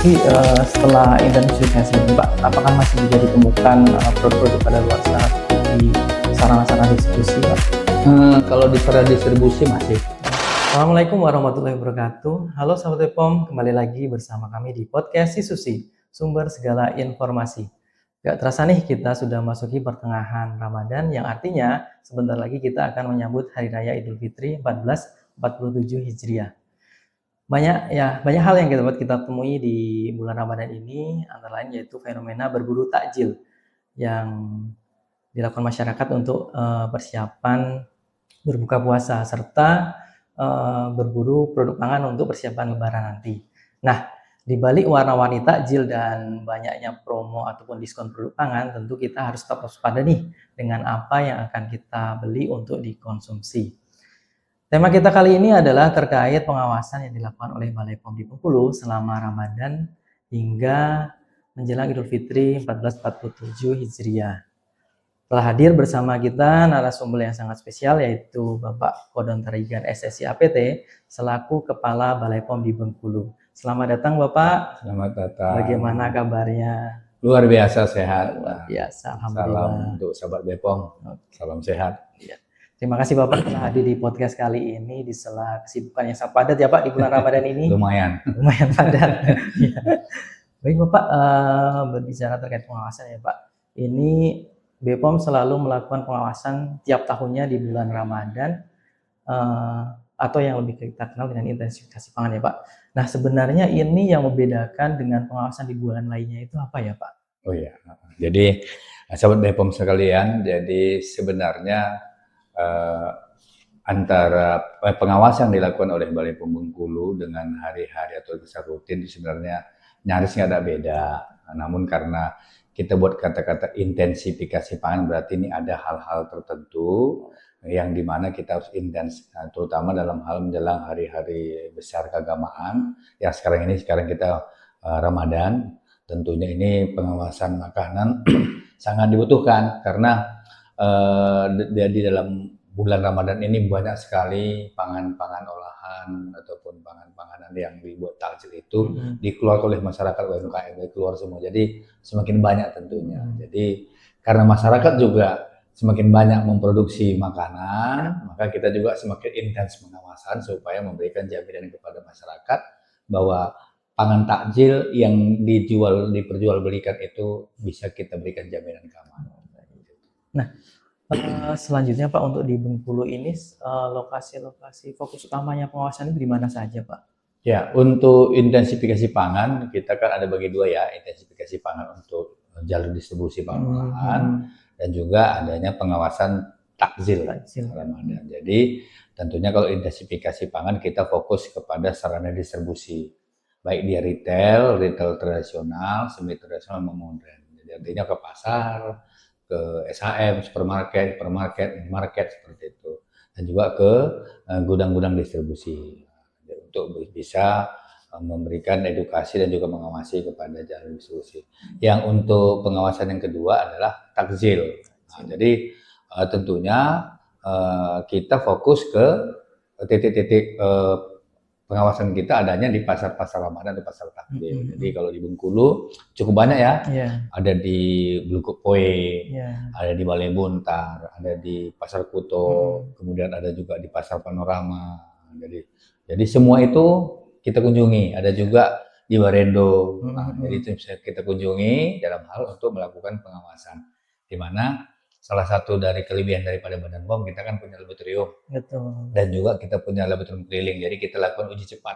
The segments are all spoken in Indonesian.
Tapi setelah intensifikasi ini Pak, apakah masih bisa ditemukan produk-produk kadaluarsa di sarana-sarana distribusi Pak? Kalau di sarana distribusi masih. Assalamualaikum warahmatullahi wabarakatuh. Halo sahabat BPOM, kembali lagi bersama kami di podcast Si Susi, sumber segala informasi. Gak terasa nih kita sudah masuki pertengahan Ramadan, yang artinya sebentar lagi kita akan menyambut Hari Raya Idul Fitri 1447 Hijriah. Banyak hal yang dapat kita temui di bulan Ramadan ini, antara lain yaitu fenomena berburu takjil yang dilakukan masyarakat untuk persiapan berbuka puasa serta berburu produk pangan untuk persiapan lebaran nanti. Nah, di balik warna-warni takjil dan banyaknya promo ataupun diskon produk pangan, tentu kita harus tetap waspada nih dengan apa yang akan kita beli untuk dikonsumsi. Tema kita kali ini adalah terkait pengawasan yang dilakukan oleh Balai POM di Bengkulu selama Ramadan hingga menjelang Idul Fitri 1447 Hijriah. Telah hadir bersama kita narasumber yang sangat spesial, yaitu Bapak Kodon Tarigan SSI APT selaku Kepala Balai POM di Bengkulu. Selamat datang Bapak. Selamat datang. Bagaimana kabarnya? Luar biasa sehat. Luar biasa, alhamdulillah. Salam untuk sahabat BPOM. Salam sehat. Ya. Terima kasih Bapak telah hadir di podcast kali ini di sela kesibukan yang sangat padat ya Pak di bulan Ramadan ini. Lumayan padat. Ya. Baik Bapak, berbicara terkait pengawasan ya Pak. Ini BPOM selalu melakukan pengawasan tiap tahunnya di bulan Ramadan atau yang lebih kita kenal dengan intensifikasi pangan ya Pak. Nah sebenarnya ini yang membedakan dengan pengawasan di bulan lainnya itu apa ya Pak? Oh iya, jadi sahabat BPOM sekalian, jadi sebenarnya antara pengawasan yang dilakukan oleh Balai POM Bengkulu dengan hari-hari atau besar rutin sebenarnya nyaris nggak ada beda. Namun karena kita buat kata-kata intensifikasi pangan, berarti ini ada hal-hal tertentu yang dimana kita harus intens, terutama dalam hal menjelang hari-hari besar keagamaan. Ya sekarang kita Ramadan, tentunya ini pengawasan makanan sangat dibutuhkan karena di dalam bulan Ramadan ini banyak sekali pangan-pangan olahan ataupun pangan-panganan yang dibuat takjil itu dikeluarkan oleh masyarakat UMKM, keluar semua. Jadi semakin banyak tentunya. Jadi karena masyarakat juga semakin banyak memproduksi makanan, maka kita juga semakin intens pengawasan supaya memberikan jaminan kepada masyarakat bahwa pangan takjil yang diperjualbelikan itu bisa kita berikan jaminan keamanan. Nah, selanjutnya Pak, untuk di Bengkulu ini lokasi-lokasi fokus utamanya pengawasan itu di mana saja Pak? Ya, untuk intensifikasi pangan kita kan ada bagi dua ya, intensifikasi pangan untuk jalur distribusi pangan olahan dan juga adanya pengawasan takjil Ramadan. Jadi tentunya kalau intensifikasi pangan kita fokus kepada sarana distribusi, baik dia retail tradisional, semi tradisional maupun modern. Jadi artinya ke pasar, ke SHM, supermarket, minimarket seperti itu, dan juga ke gudang-gudang distribusi untuk bisa memberikan edukasi dan juga mengawasi kepada jalur distribusi. Yang untuk pengawasan yang kedua adalah takjil. Nah, jadi tentunya kita fokus ke titik-titik pengawasan kita adanya di pasar-pasar Ramadan atau pasar takjil. Jadi kalau di Bengkulu cukup banyak ya. Ada di Blukukpoe, ada di Balai Buntar, ada di Pasar Kuto, kemudian ada juga di Pasar Panorama. Jadi semua itu kita kunjungi. Ada juga di Barendo. Jadi itu bisa kita kunjungi dalam hal untuk melakukan pengawasan. Di mana salah satu dari kelebihan daripada Badan POM, kita kan punya laboratorium. Betul. Dan juga kita punya laboratorium keliling, jadi kita lakukan uji cepat.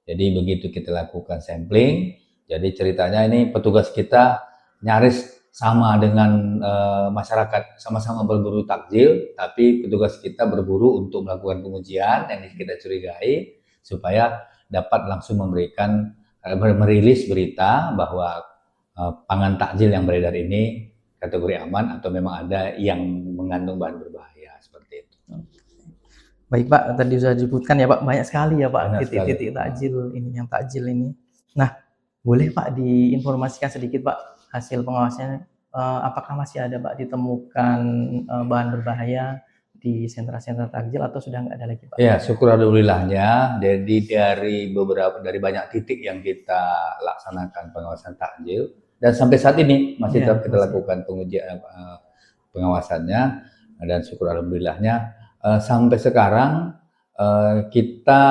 Jadi begitu kita lakukan sampling, jadi ceritanya ini petugas kita nyaris sama dengan masyarakat, sama-sama berburu takjil, tapi petugas kita berburu untuk melakukan pengujian yang kita curigai, supaya dapat langsung memberikan, merilis berita bahwa pangan takjil yang beredar ini kategori aman atau memang ada yang mengandung bahan berbahaya seperti itu. Baik Pak, tadi sudah disebutkan ya Pak, banyak sekali ya Pak titik-titik takjil ini, yang takjil ini. Nah, boleh Pak diinformasikan sedikit Pak hasil pengawasannya, apakah masih ada Pak ditemukan bahan berbahaya di sentra-sentra takjil atau sudah nggak ada lagi Pak? Ya, syukur alhamdulillahnya. Jadi dari banyak titik yang kita laksanakan pengawasan takjil dan sampai saat ini masih tetap kita lakukan pengujian pengawasannya, dan syukur alhamdulillahnya sampai sekarang kita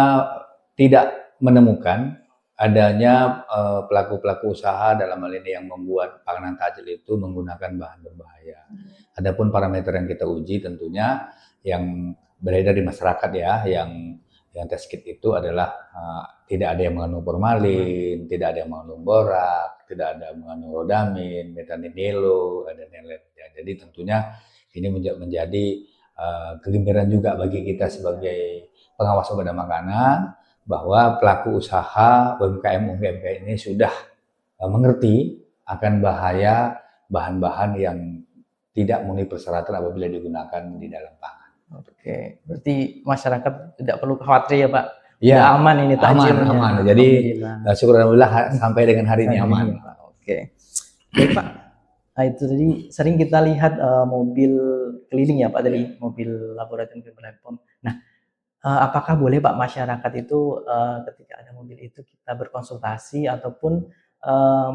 tidak menemukan adanya pelaku-pelaku usaha dalam hal ini yang membuat panganan takjil itu menggunakan bahan berbahaya. Adapun parameter yang kita uji tentunya yang beredar di masyarakat ya, yang test kit itu adalah tidak ada yang mengandung formalin, tidak ada yang mengandung borak, tidak ada yang mengandung rodamin, metanidilo, ada nelet. Ya, jadi tentunya ini menjadi kegembiraan juga bagi kita sebagai pengawas obat dan makanan bahwa pelaku usaha UMKM ini sudah mengerti akan bahaya bahan-bahan yang tidak memenuhi persyaratan apabila digunakan di dalam pangan. Oke, berarti masyarakat tidak perlu khawatir ya Pak? Ya, aman ini takjilnya. Aman. Jadi syukur alhamdulillah sampai dengan hari ini aman. Oke, baik Pak. Nah, itu tadi sering kita lihat mobil keliling ya Pak, dari mobil laboratorium BPOM. Nah, apakah boleh Pak masyarakat itu ketika ada mobil itu kita berkonsultasi ataupun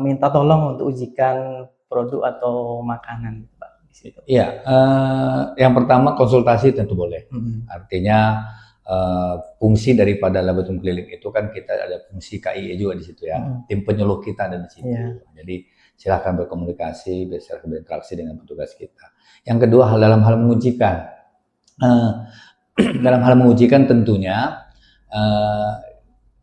minta tolong untuk ujikan produk atau makanan Pak? Iya, yang pertama konsultasi tentu boleh. Artinya fungsi daripada laboratorium keliling itu kan kita ada fungsi KIE juga di situ ya. Tim penyuluh kita ada di situ. Jadi silahkan berkomunikasi, silahkan berinteraksi dengan petugas kita. Yang kedua, dalam hal mengujikan. Dalam hal mengujikan tentunya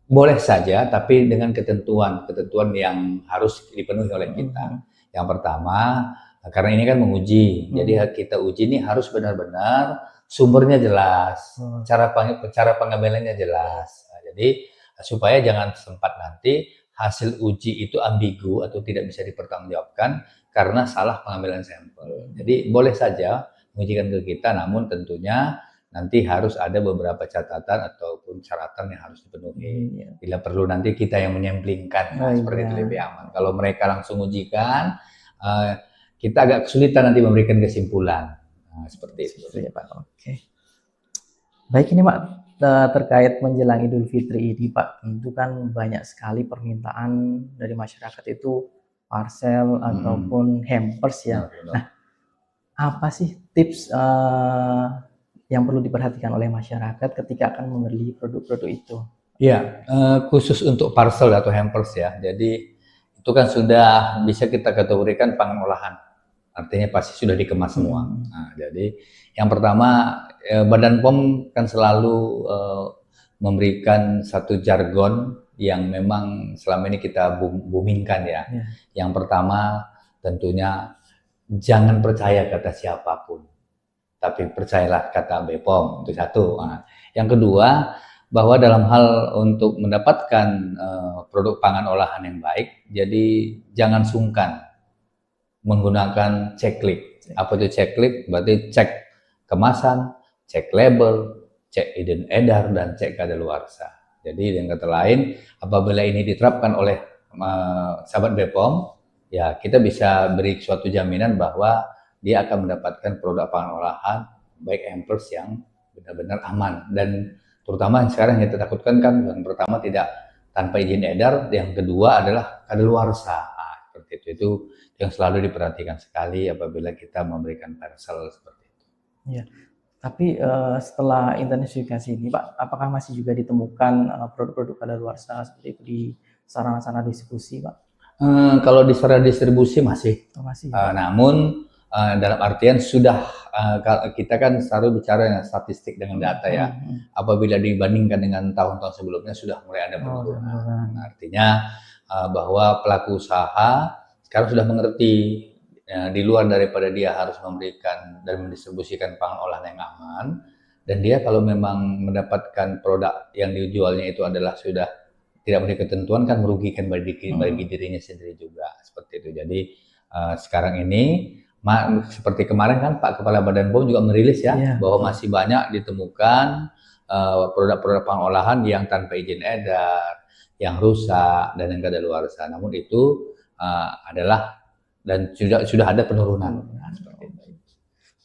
boleh saja, tapi dengan ketentuan yang harus dipenuhi oleh kita. Yang pertama, karena ini kan menguji, jadi kita uji ini harus benar-benar sumbernya jelas, cara pengambilannya jelas. Nah, jadi supaya jangan sempat nanti hasil uji itu ambigu atau tidak bisa dipertanggungjawabkan karena salah pengambilan sampel. Jadi boleh saja mengujikan ke kita, namun tentunya nanti harus ada beberapa catatan ataupun syaratan yang harus dipenuhi. Bila perlu nanti kita yang menyemplingkan, seperti itu lebih aman. Kalau mereka langsung ujikan, kita agak kesulitan nanti memberikan kesimpulan. Nah, seperti itu. Ya, Pak. Oke. Baik, ini Pak, terkait menjelang Idul Fitri ini Pak, tentu kan banyak sekali permintaan dari masyarakat itu parcel ataupun hampers ya. Nah, apa sih tips yang perlu diperhatikan oleh masyarakat ketika akan membeli produk-produk itu? Ya, khusus untuk parcel atau hampers ya. Jadi itu kan sudah bisa kita kategorikan pangan olahan. Artinya pasti sudah dikemas semua. Nah, jadi yang pertama Badan POM kan selalu memberikan satu jargon yang memang selama ini kita boomingkan ya. Yang pertama tentunya jangan percaya kata siapapun, tapi percayalah kata BPOM, itu satu. Nah, yang kedua, bahwa dalam hal untuk mendapatkan produk pangan olahan yang baik, jadi jangan sungkan menggunakan ceklik. Apa itu ceklik? Berarti cek kemasan, cek label, cek izin edar, dan cek kadaluarsa. Jadi dengan kata lain, apabila ini diterapkan oleh sahabat BPOM, ya kita bisa beri suatu jaminan bahwa dia akan mendapatkan produk pangan olahan baik hampers yang benar-benar aman. Dan terutama sekarang yang kita takutkan kan yang pertama tidak tanpa izin edar, yang kedua adalah kadaluarsa. Nah, seperti itu yang selalu diperhatikan sekali apabila kita memberikan parcel seperti itu. Ya, tapi setelah intensifikasi ini Pak, apakah masih juga ditemukan produk-produk kadaluarsa seperti itu di sarana-sarana distribusi Pak? Kalau di sarana distribusi masih. Ya. Namun dalam artian sudah kita kan selalu bicara dengan statistik dengan data ya. Apabila dibandingkan dengan tahun-tahun sebelumnya sudah mulai ada penurunan. Artinya bahwa pelaku usaha sekarang sudah mengerti di luar daripada dia harus memberikan dan mendistribusikan pangan olahan yang aman, dan dia kalau memang mendapatkan produk yang dijualnya itu adalah sudah tidak memenuhi ketentuan, kan merugikan bagi dirinya sendiri juga seperti itu. Jadi sekarang ini seperti kemarin kan Pak Kepala Badan POM juga merilis ya, bahwa masih banyak ditemukan produk-produk pangan olahan yang tanpa izin edar, yang rusak dan yang kadaluarsa. Namun itu adalah dan sudah ada penurunan. Nah, seperti itu.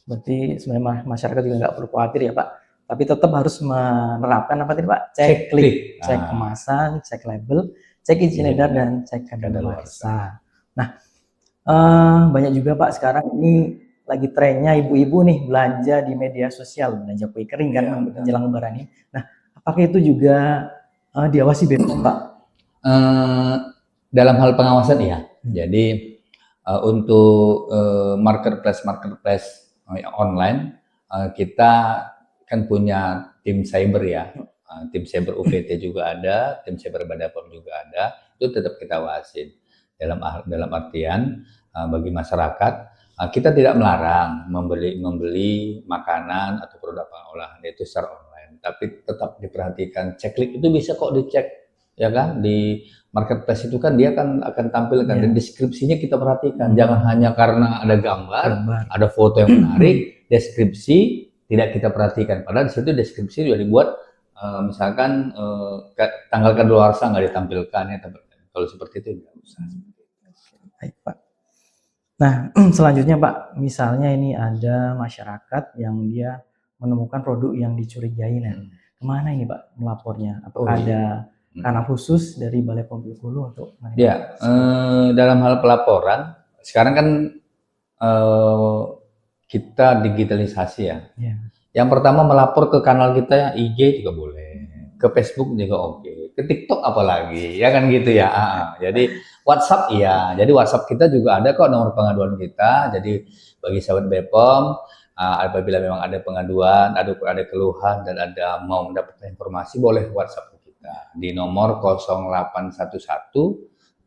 Berarti sebenarnya masyarakat juga nggak perlu khawatir ya Pak, tapi tetap harus menerapkan apa tadi Pak? Cek kemasan, cek label, cek izin edar dan cek kadaluarsa. Nah, banyak juga Pak sekarang ini lagi trennya ibu-ibu nih belanja di media sosial, belanja kue kering kan menjelang Lebaran ini. Nah, apakah itu juga diawasi BPOM Pak? Dalam hal pengawasan ya. Jadi untuk marketplace online, kita kan punya tim cyber ya. Tim cyber UPT juga ada, tim cyber Badan POM juga ada. Itu tetap kita awasin. Dalam artian bagi masyarakat, kita tidak melarang membeli makanan atau produk pengolahan itu secara online, tapi tetap diperhatikan. Checklist itu bisa kok dicek, ya kan? Di marketplace itu kan dia kan akan tampilkan dan deskripsinya kita perhatikan. Jangan hanya karena ada gambar, ada foto yang menarik, deskripsi tidak kita perhatikan. Padahal di situ deskripsi sudah dibuat, misalkan tanggal kadaluarsa nggak ditampilkan ya. Kalau seperti itu nggak usah. Baik Pak. Nah, selanjutnya Pak, misalnya ini ada masyarakat yang dia menemukan produk yang dicurigai, kemana ini Pak melapornya? Apakah ada kanal khusus dari Balai POM Bengkulu untuk? Ya, dalam hal pelaporan, sekarang kan kita digitalisasi ya. Yang pertama melapor ke kanal kita, IG juga boleh, ke Facebook juga oke, ke TikTok apalagi, ya kan gitu ya. Jadi WhatsApp iya, jadi WhatsApp kita juga ada kok nomor pengaduan kita. Jadi bagi sahabat BPOM, apabila memang ada pengaduan, ada keluhan dan ada mau mendapatkan informasi, boleh WhatsApp kita di nomor 0811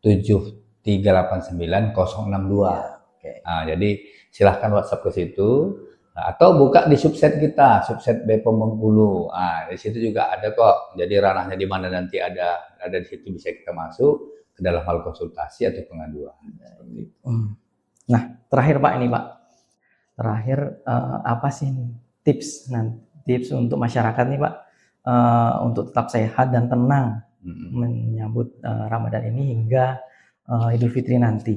7389 062. Jadi silahkan WhatsApp ke situ. Atau buka di subset kita, subset BPOM Bengkulu. Di situ juga ada kok. Jadi ranahnya di mana nanti ada di situ bisa kita masuk ke dalam hal konsultasi atau pengaduan. Nah, terakhir Pak ini Pak. Terakhir apa sih tips untuk masyarakat nih Pak untuk tetap sehat dan tenang menyambut Ramadan ini hingga Idul Fitri nanti.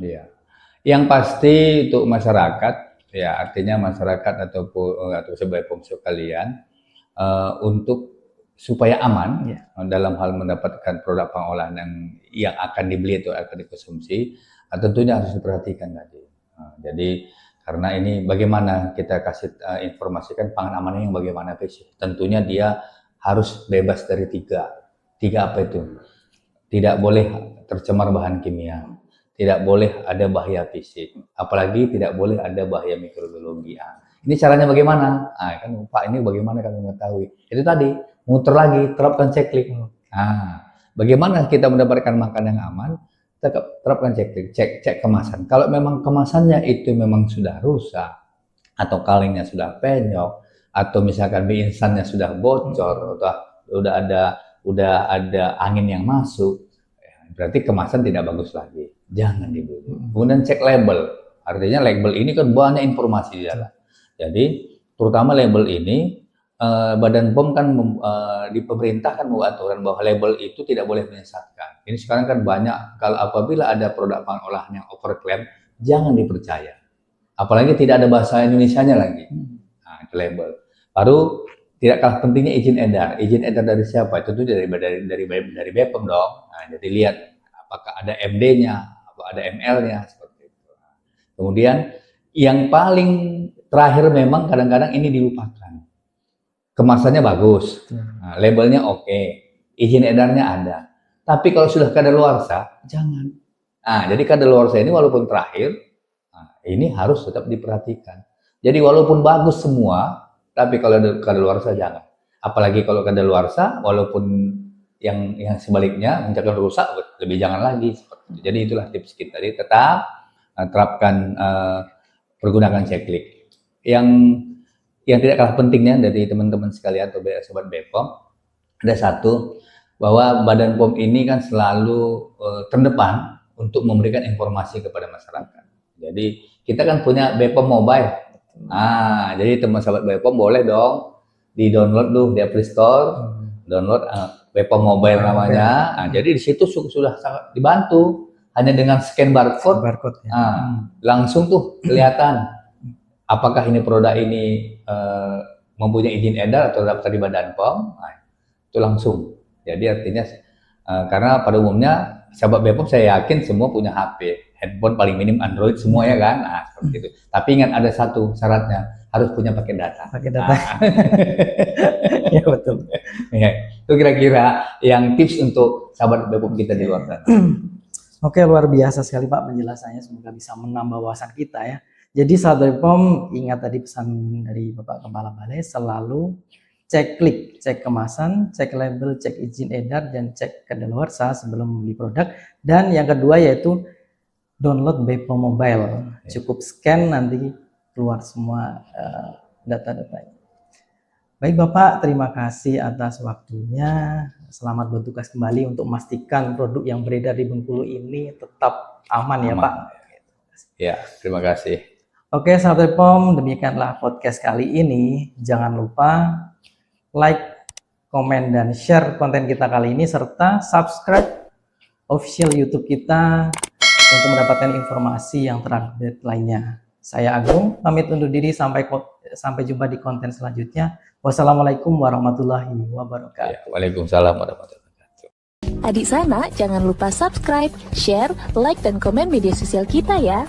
Iya. Yang pasti untuk masyarakat, ya artinya masyarakat atau sebagai POM sekalian, untuk supaya aman dalam hal mendapatkan produk pengolahan yang akan dibeli atau akan dikonsumsi, tentunya harus diperhatikan tadi. Jadi karena ini bagaimana kita kasih informasikan pangan amannya yang bagaimana sih? Tentunya dia harus bebas dari tiga apa itu? Tidak boleh tercemar bahan kimia. Tidak boleh ada bahaya fisik, apalagi tidak boleh ada bahaya mikrobiologi. Ini caranya bagaimana? Kan Pak, ini bagaimana kami mengetahui? Itu tadi, muter lagi, terapkan checklist. Bagaimana kita mendapatkan makanan yang aman? Terapkan checklist, cek kemasan. Kalau memang kemasannya itu memang sudah rusak, atau kalengnya sudah penyok, atau misalkan mie instannya sudah bocor, atau udah ada angin yang masuk, berarti kemasan tidak bagus lagi. Jangan dibeli. Kemudian cek label. Artinya label ini kan banyak informasi di dalam. Jadi terutama label ini, Badan POM kan di pemerintah kan membuat aturan bahwa label itu tidak boleh menyesatkan. Ini sekarang kan banyak, kalau apabila ada produk pangan olahan yang overclaim, jangan dipercaya. Apalagi tidak ada bahasa Indonesianya lagi. Itu label. Baru tidak kalah pentingnya izin edar. Izin edar dari siapa? Tentu dari BPOM dong. Jadi lihat apakah ada MD-nya, ada ML-nya, seperti itu. Kemudian yang paling terakhir memang kadang-kadang ini dilupakan. Kemasannya bagus, labelnya oke, izin edarnya ada. Tapi kalau sudah kadaluarsa, jangan. Jadi kadaluarsa ini walaupun terakhir, ini harus tetap diperhatikan. Jadi walaupun bagus semua, tapi kalau kadaluarsa jangan. Apalagi kalau kadaluarsa, walaupun yang sebaliknya misalkan rusak, lebih jangan lagi. Jadi itulah tips kita. Jadi tetap terapkan, pergunakan checklist. Yang tidak kalah pentingnya dari teman-teman sekalian atau sobat BPOM, ada satu, bahwa Badan POM ini kan selalu terdepan untuk memberikan informasi kepada masyarakat. Jadi kita kan punya BPOM Mobile. Jadi teman sahabat BPOM boleh dong di-download tuh di Play Store, download BPOM Mobile namanya. Jadi di situ sudah sangat dibantu, hanya dengan scan barcode, langsung tuh kelihatan apakah ini produk ini mempunyai izin edar atau daftar di Badan POM, nah, itu langsung. Jadi artinya karena pada umumnya sahabat BPOM saya yakin semua punya HP, handphone paling minim Android semua ya kan, nah seperti itu. Tapi ingat ada satu syaratnya, harus punya pakai data. Pakai data. Nah. Ya betul. Ya, itu kira-kira yang tips untuk sahabat BPOM kita di luar sana. Oke, luar biasa sekali Pak penjelasannya, semoga bisa menambah wawasan kita ya. Jadi sahabat BPOM ingat tadi pesan dari Bapak Kepala Balai, selalu cek klik, cek kemasan, cek label, cek izin edar, dan cek kadaluarsa sebelum membeli produk. Dan yang kedua yaitu download BPOM Mobile. Cukup scan nanti keluar semua data-datanya. Baik Bapak, terima kasih atas waktunya. Selamat bertugas kembali untuk memastikan produk yang beredar di Bengkulu ini tetap aman ya Pak. Ya, terima kasih. Oke sahabat BPOM, demikianlah podcast kali ini. Jangan lupa like, komen, dan share konten kita kali ini, serta subscribe official YouTube kita untuk mendapatkan informasi yang terupdate lainnya. Saya Agung, pamit undur diri, sampai jumpa di konten selanjutnya. Wassalamualaikum warahmatullahi wabarakatuh. Ya, waalaikumsalam warahmatullahi wabarakatuh. Adik Sana, jangan lupa subscribe, share, like, dan komen media sosial kita ya.